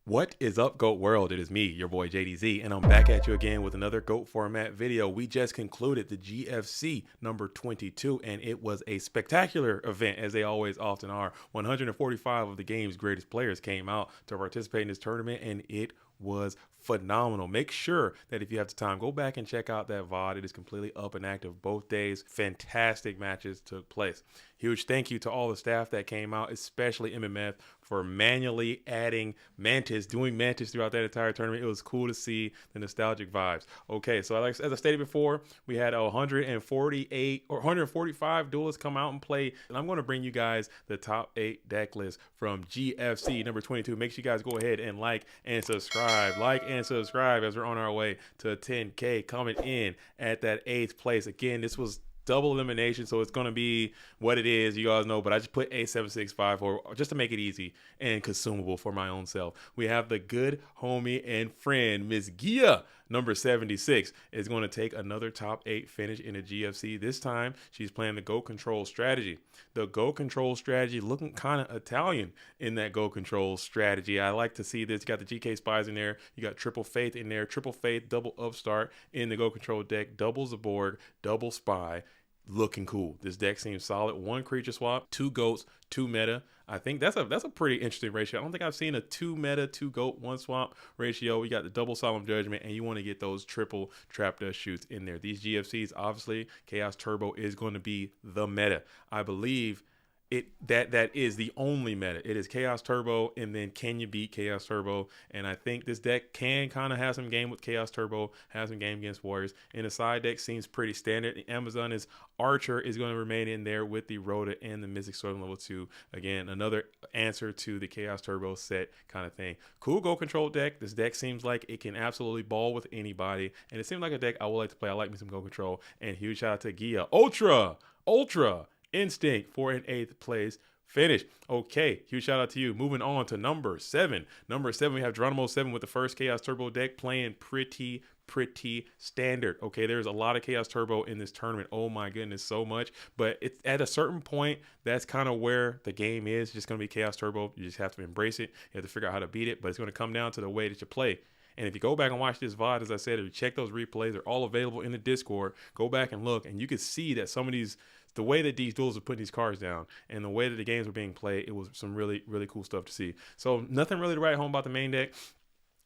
What is up, GOAT World? It is me, your boy JDZ, and I'm back at you again with another GOAT format video. We just concluded the GFC number 22, and it was a spectacular event, as they always often are. 145 of the game's greatest players came out to participate in this tournament, and it was phenomenal. Make sure that if you have the time, go back and check out that VOD. It is completely up and active both days. Fantastic matches took place. Huge thank you to all the staff that came out, especially MMF, for manually adding Mantis, doing Mantis throughout that entire tournament. It was cool to see the nostalgic vibes. Okay, so as I stated before, we had 148 or 145 duelists come out and play, and I'm going to bring you guys the top 8 deck list from GFC number 22. Make sure you guys go ahead and like and subscribe as we're on our way to 10K, coming in at that 8th place. Again, this was double elimination, so it's going to be what it is, you guys know, but I just put A7654 just to make it easy and consumable for my own self. We have the good homie and friend, Miss Yugioh, number 76, is going to take another top 8 finish in the GFC. This time, she's playing the Go Control strategy. The Go Control strategy looking kind of Italian in that Go Control strategy. I like to see this. You got the GK Spies in there. You got Triple Faith in there. Triple Faith, double Upstart in the Go Control deck. Double Zaborg, double Spy. Looking cool. This deck seems solid. 1 creature swap, 2 goats, 2 meta. I think that's a pretty interesting ratio. I don't think I've seen a 2 meta, 2 goat, 1 swap ratio. We got the double Solemn Judgment, and you want to get those triple Trap Dust shoots in there. These GFCs, obviously, Chaos Turbo is going to be the meta. I believe that is the only meta. It is Chaos Turbo, and then can you beat Chaos Turbo? And I think this deck can kind of have some game with Chaos Turbo, have some game against Warriors. And the side deck seems pretty standard. The Amazon is Archer is going to remain in there with the Rhoda and the Mystic Sword level 2. Again, another answer to the Chaos Turbo set kind of thing. Cool Go Control deck. This deck seems like it can absolutely ball with anybody, and it seems like a deck I would like to play. I like me some Go Control. And huge shout out to Yugioh. Ultra Instinct for an 8th place finish. Okay, huge shout out to you. Moving on to number 7. Number 7, we have Geronimo 7 with the first Chaos Turbo deck, playing pretty standard. Okay, there's a lot of Chaos Turbo in this tournament. Oh my goodness, so much. But it's at a certain point, that's kind of where the game is. Just going to be Chaos Turbo. You just have to embrace it. You have to figure out how to beat it, but it's going to come down to the way that you play. And if you go back and watch this VOD, as I said, if you check those replays, they're all available in the Discord. Go back and look, and you can see that some of these, the way that these duels are putting these cards down and the way that the games were being played, it was some really cool stuff to see. So nothing really to write home about the main deck.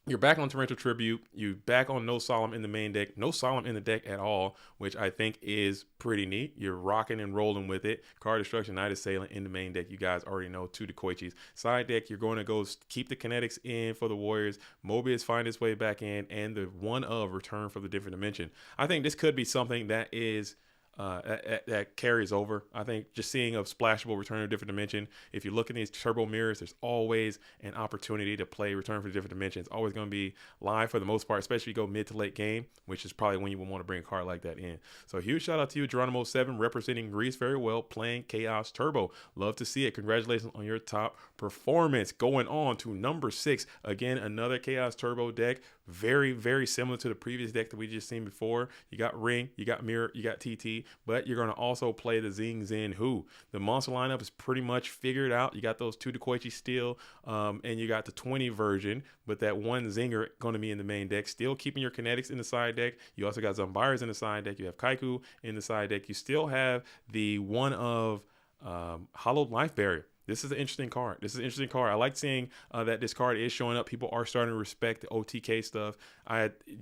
You're back on Torrential Tribute. You back on no Solemn in the main deck. No Solemn in the deck at all, which I think is pretty neat. You're rocking and rolling with it. Card Destruction, Night Assailant in the main deck. You guys already know 2 Dekoichis. Side deck, you're going to go keep the Kinetics in for the Warriors. Mobius find its way back in, and the one of Return for the Different Dimension. I think this could be something that is that carries over. I think just seeing a splashable Return to a Different Dimension, if you look at these turbo mirrors, there's always an opportunity to play Return for the Different Dimension. It's always going to be live for the most part, especially if you go mid to late game, which is probably when you would want to bring a card like that in. So huge shout out to you, Geronimo 7, representing Greece very well, playing Chaos Turbo. Love to see it. Congratulations on your top performance. Going on to number 6, again, another Chaos Turbo deck, very similar to the previous deck that we just seen before. You got Ring, you got Mirror, you got TT, but you're going to also play the Zing Zen Who. The monster lineup is pretty much figured out. You got those 2 Dekoichi still, and you got the 20 version, but that 1 Zinger going to be in the main deck. Still keeping your Kinetics in the side deck. You also got Zombiras in the side deck. You have Kaiku in the side deck. You still have the one of Hollowed Life Barrier. This is an interesting card. I like seeing that this card is showing up. People are starting to respect the OTK stuff.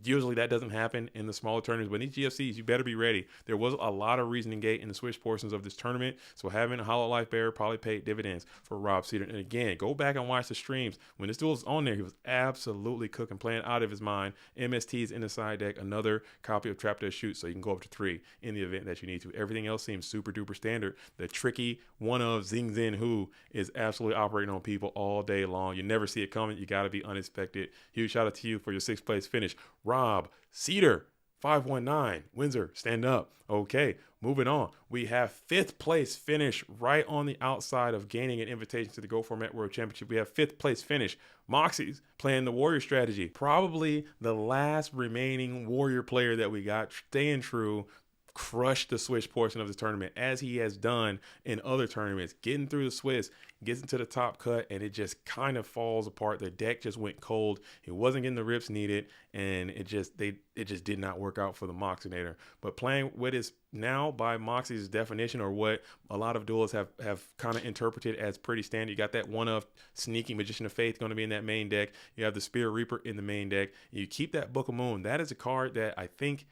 Usually that doesn't happen in the smaller tournaments, but in these GFCs, you better be ready. There was a lot of Reasoning Gate in the Switch portions of this tournament, so having a Hollow Life Bearer probably paid dividends for Rob Cedar. And again, go back and watch the streams. When this duel was on there, he was absolutely cooking, playing out of his mind. MST's in the side deck, another copy of Trap Dust Shoot, so you can go up to 3 in the event that you need to. Everything else seems super duper standard. The tricky one of Zing Zen Who is absolutely operating on people all day long. You never see it coming. You got to be unexpected. Huge shout out to you for your 6th place finish. Rob Cedar 519 Windsor, stand up. Okay, moving on. We have 5th place finish right on the outside of gaining an invitation to the Go Format World Championship. We have 5th place finish. Moxy's playing the Warrior strategy. Probably the last remaining Warrior player that we got, staying true. crush the Swiss portion of the tournament, as he has done in other tournaments, getting through the Swiss, gets into the top cut, and it just kind of falls apart. The deck just went cold. He wasn't getting the rips needed, and it just did not work out for the Moxinator. But playing what is now, by Moxy's definition, or what a lot of duelists have kind of interpreted as pretty standard, you got that one of Sneaky Magician of Faith going to be in that main deck. You have the Spirit Reaper in the main deck. You keep that Book of Moon. That is a card that I think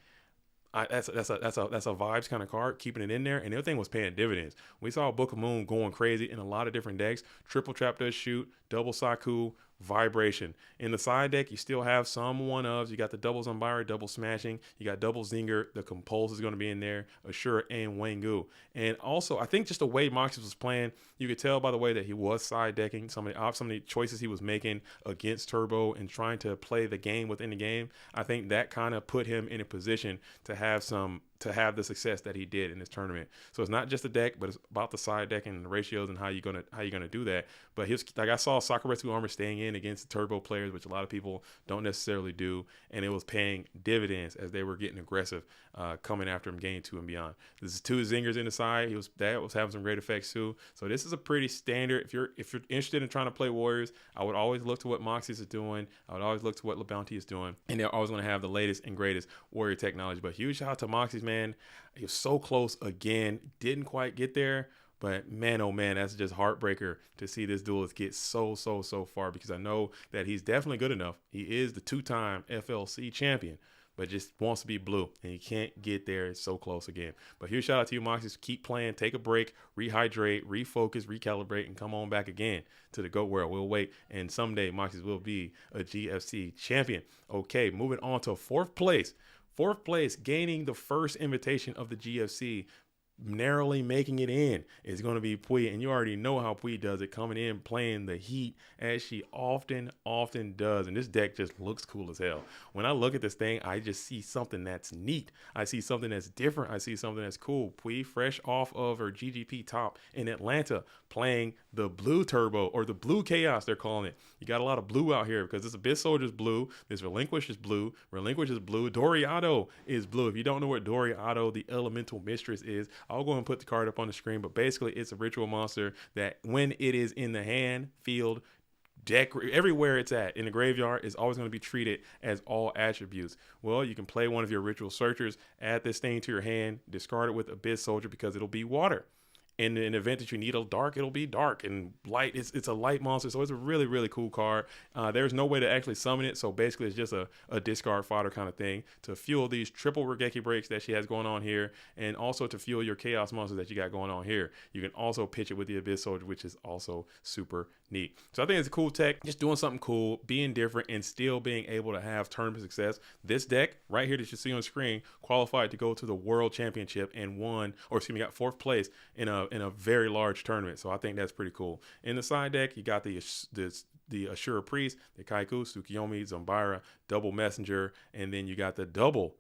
that's a vibes kind of card, keeping it in there, and everything was paying dividends. We saw Book of Moon going crazy in a lot of different decks. Triple Trap does shoot, double Saku, vibration. In the side deck, you still have some one-ofs. You got the double Zumbira, double Smashing. You got double Zinger. The Compulse is going to be in there. Assure and Wangu. And also, I think just the way Moxy was playing, you could tell by the way that he was side decking, some of the choices he was making against Turbo and trying to play the game within the game. I think that kind of put him in a position to have the success that he did in this tournament. So it's not just the deck, but it's about the side deck and the ratios and how you're gonna do that. But I saw Sakuretsu Armor staying in against the Turbo players, which a lot of people don't necessarily do, and it was paying dividends as they were getting aggressive, coming after him game 2 and beyond. This is 2 Zingers in the side. That was having some great effects too. So this is a pretty standard. If you're interested in trying to play Warriors, I would always look to what Moxys is doing. I would always look to what LeBounty is doing, and they're always going to have the latest and greatest Warrior technology. But huge shout out to Moxys, man. He was so close again, didn't quite get there, but man, oh man, that's just heartbreaker to see this duelist get so far, because I know that he's definitely good enough. He is the 2-time FLC champion, but just wants to be blue, and he can't get there. It's so close again. But huge shout out to you, Moxys. Keep playing, take a break, rehydrate, refocus, recalibrate, and come on back again to the GOAT world. We'll wait, and someday Moxys will be a GFC champion. Okay, moving on to 4th place. 4th place, gaining the first invitation of the GFC, narrowly making it in, is going to be Pui. And you already know how Pui does it, coming in, playing the heat, as she often does. And this deck just looks cool as hell. When I look at this thing, I just see something that's neat. I see something that's different. I see something that's cool. Pui, fresh off of her GGP top in Atlanta, playing the blue Turbo, or the blue Chaos, they're calling it. You got a lot of blue out here, because this Abyss Soldier's blue, this Relinquish is blue, Doriado is blue. If you don't know what Doriado, the Elemental Mistress, is, I'll go and put the card up on the screen, but basically it's a ritual monster that when it is in the hand, field, deck, everywhere it's at in the graveyard, is always going to be treated as all attributes. Well, you can play one of your ritual searchers, add this thing to your hand, discard it with Abyss Soldier, because it'll be water. In an event that you need a dark, it'll be dark, and light. It's a light monster, so it's a really cool card. There's no way to actually summon it, so basically it's just a discard fodder kind of thing to fuel these triple Regeki breaks that she has going on here, and also to fuel your chaos monsters that you got going on here. You can also pitch it with the Abyss Soldier, which is also super neat. So I think it's a cool tech, just doing something cool, being different, and still being able to have tournament success. This deck right here that you see on the screen qualified to go to the World Championship and got 4th place in a very large tournament. So I think that's pretty cool. In the side deck, you got the Ashura Priest, the Kaiku, Tsukiyomi, Zumbira, double Messenger, and then you got the double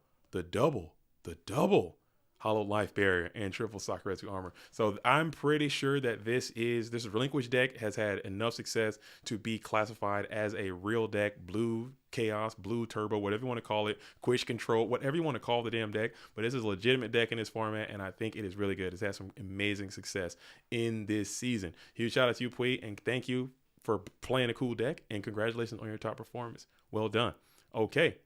Hollow Life Barrier and triple Sakuretsu Armor. So I'm pretty sure that this Relinquish deck has had enough success to be classified as a real deck, blue Chaos, blue Turbo, whatever you want to call it, Quish Control, whatever you want to call the damn deck. But this is a legitimate deck in this format, and I think it is really good. It's had some amazing success in this season. Huge shout out to you, Pui, and thank you for playing a cool deck, and congratulations on your top performance. Well done. Okay,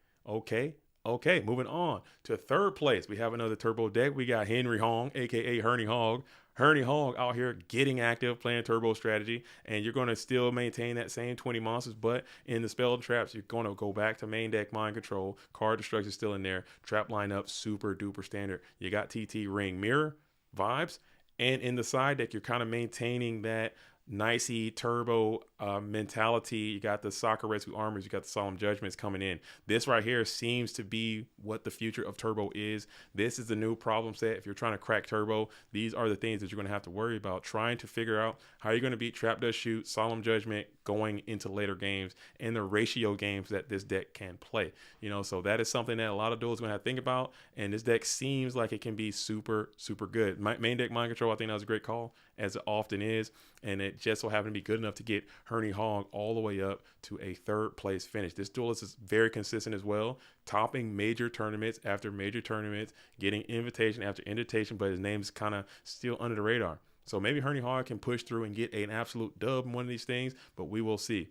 moving on to 3rd place. We have another Turbo deck. We got Henry Hong, aka Herney Hog. Herney Hog out here getting active, playing Turbo strategy, and you're going to still maintain that same 20 monsters, but in the spell and traps, you're going to go back to main deck Mind Control. Card Destruction still in there. Trap lineup, super duper standard. You got TT Ring Mirror vibes, and in the side deck, you're kind of maintaining that nicey Turbo mentality. You got the Sakuretsu Armors, you got the Solemn Judgments coming in. This right here seems to be what the future of Turbo is. This is the new problem set. If you're trying to crack Turbo, these are the things that you're going to have to worry about, trying to figure out how you're going to beat Trap Does Shoot, Solemn Judgment going into later games, and the ratio games that this deck can play. So that is something that a lot of duels are going to have to think about, and this deck seems like it can be super good. Main deck Mind Control, I think that was a great call, as it often is, and it just so happened to be good enough to get Herney Hog all the way up to a 3rd place finish. This duelist is very consistent as well, topping major tournaments after major tournaments, getting invitation after invitation, but his name is kind of still under the radar. So maybe Herney Hog can push through and get an absolute dub in one of these things, but we will see.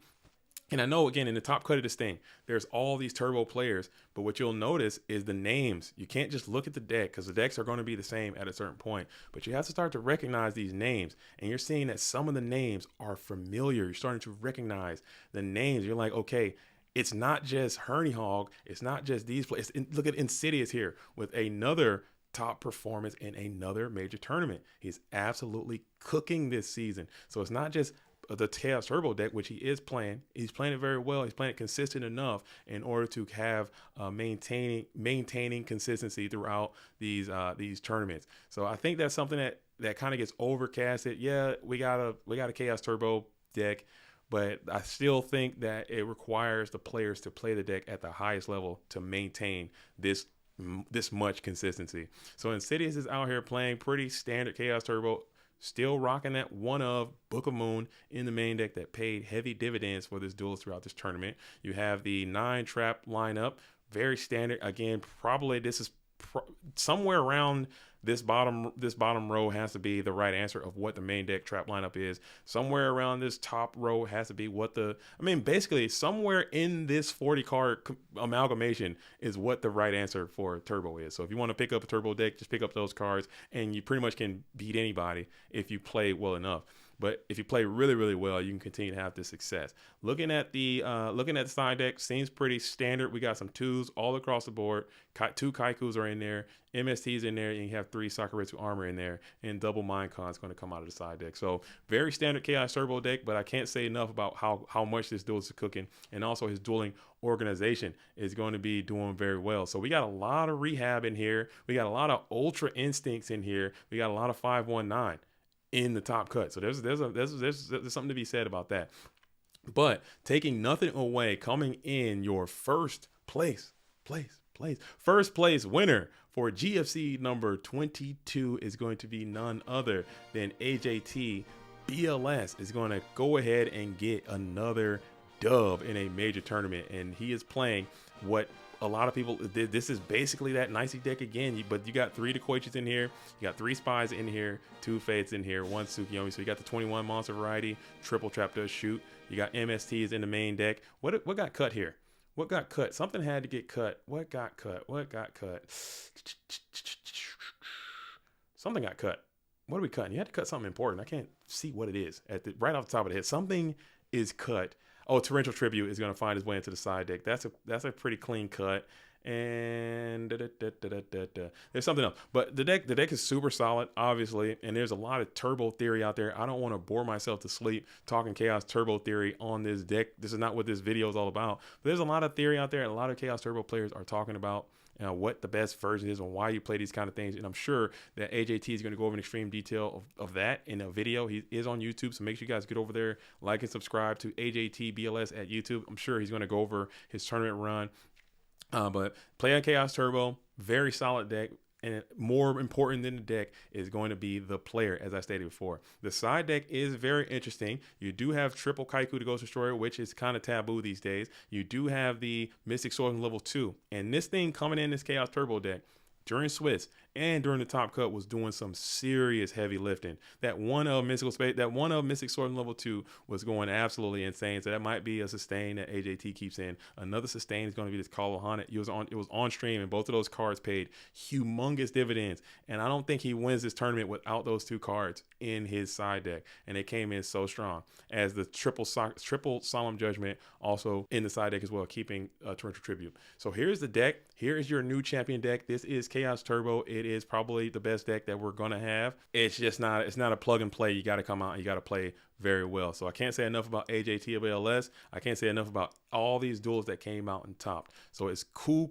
And I know, again, in the top cut of this thing, there's all these turbo players, but what you'll notice is the names. You can't just look at the deck, because the decks are going to be the same at a certain point, but you have to start to recognize these names. And you're seeing that some of the names are familiar. You're starting to recognize the names. You're like, okay, it's not just Herney Hog. It's not just these players. Look at Insidious here with another top performance in another major tournament. He's absolutely cooking this season. So it's not just the Chaos Turbo deck, which he is playing. He's playing it very well. He's playing it consistent enough in order to have maintaining consistency throughout these tournaments. So I think that's something that kind of gets overcasted. Yeah, we got a Chaos Turbo deck, but I still think that it requires the players to play the deck at the highest level to maintain this much consistency. So Insidious is out here playing pretty standard Chaos Turbo, still rocking that one of Book of Moon in the main deck that paid heavy dividends for this duelist throughout this tournament. You have the 9 trap lineup, very standard. Again, probably this is somewhere around this bottom row has to be the right answer of what the main deck trap lineup is. Somewhere around this top row has to be basically somewhere in this 40 card amalgamation is what the right answer for Turbo is. So if you want to pick up a Turbo deck, just pick up those cards and you pretty much can beat anybody if you play well enough. But if you play really, really well, you can continue to have this success. Looking at the side deck, seems pretty standard. We got some 2s all across the board. 2 Kaikus are in there, MSTs in there, and you have 3 Sakuretsu Armor in there, and double Minecon is going to come out of the side deck. So very standard Chaos Turbo deck, but I can't say enough about how much this duelist is cooking, and also his dueling organization is going to be doing very well. So we got a lot of rehab in here. We got a lot of Ultra Instincts in here. We got a lot of 519 in the top cut. So there's something to be said about that. But taking nothing away, coming in your first place winner for GFC number 22 is going to be none other than AJTBLS. Is going to go ahead and get another dub in a major tournament, and he is playing what a lot of people, this is basically that Nicey deck again, but you got 3 Dekoichis in here, you got 3 Spies in here, 2 Fates in here, 1 Tsukiyomi. So you got the 21 monster variety, triple trap does shoot. You got MSTs in the main deck. What got cut here? What got cut? Something had to get cut. What got cut? Something got cut. What are we cutting? You had to cut something important. I can't see what it is right off the top of the head. Something is cut. Oh, Torrential Tribute is going to find his way into the side deck. That's a pretty clean cut. And there's something else. But the deck is super solid, obviously, and there's a lot of turbo theory out there. I don't want to bore myself to sleep talking Chaos Turbo theory on this deck. This is not what this video is all about. But there's a lot of theory out there, and a lot of Chaos Turbo players are talking about what the best version is and why you play these kind of things. And I'm sure that AJT is going to go over in extreme detail of that in a video. He is on YouTube, so make sure you guys get over there, like and subscribe to AJTBLS at YouTube. I'm sure he's going to go over his tournament run. But play on Chaos Turbo, very solid deck. And more important than the deck is going to be the player, as I stated before. The side deck is very interesting. You do have triple Kaiku to Ghost Destroyer, which is kind of taboo these days. You do have the Mystic Sword level 2. And this thing coming in this Chaos Turbo deck during Swiss and during the top cut was doing some serious heavy lifting. That one of Mystic Sword level 2 was going absolutely insane. So that might be a sustain that AJT keeps in. Another sustain is going to be this Call of Haunted. It was on stream, and both of those cards paid humongous dividends. And I don't think he wins this tournament without those 2 cards in his side deck. And they came in so strong. As the triple Solemn Judgment also in the side deck as well, keeping Torrential Tribute. So here's the deck. Here is your new champion deck. This is Chaos Turbo. It is probably the best deck that we're gonna have. It's not a plug and play. You got to come out and you got to play very well. So I can't say enough about AJTBLS. I can't say enough about all these duels that came out and topped. So it's cool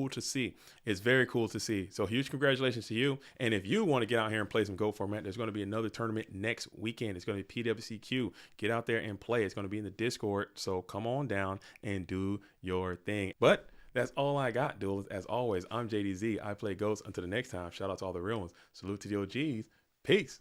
to see. It's very cool to see. So huge congratulations to you. And if you want to get out here and play some GOAT format, there's going to be another tournament next weekend. It's going to be PWCQ. Get out there and play. It's going to be in the Discord. So come on down and do your thing. But that's all I got, duelists. As always, I'm JDZ. I play GOATs. Until the next time, shout out to all the real ones. Salute to the OGs. Peace.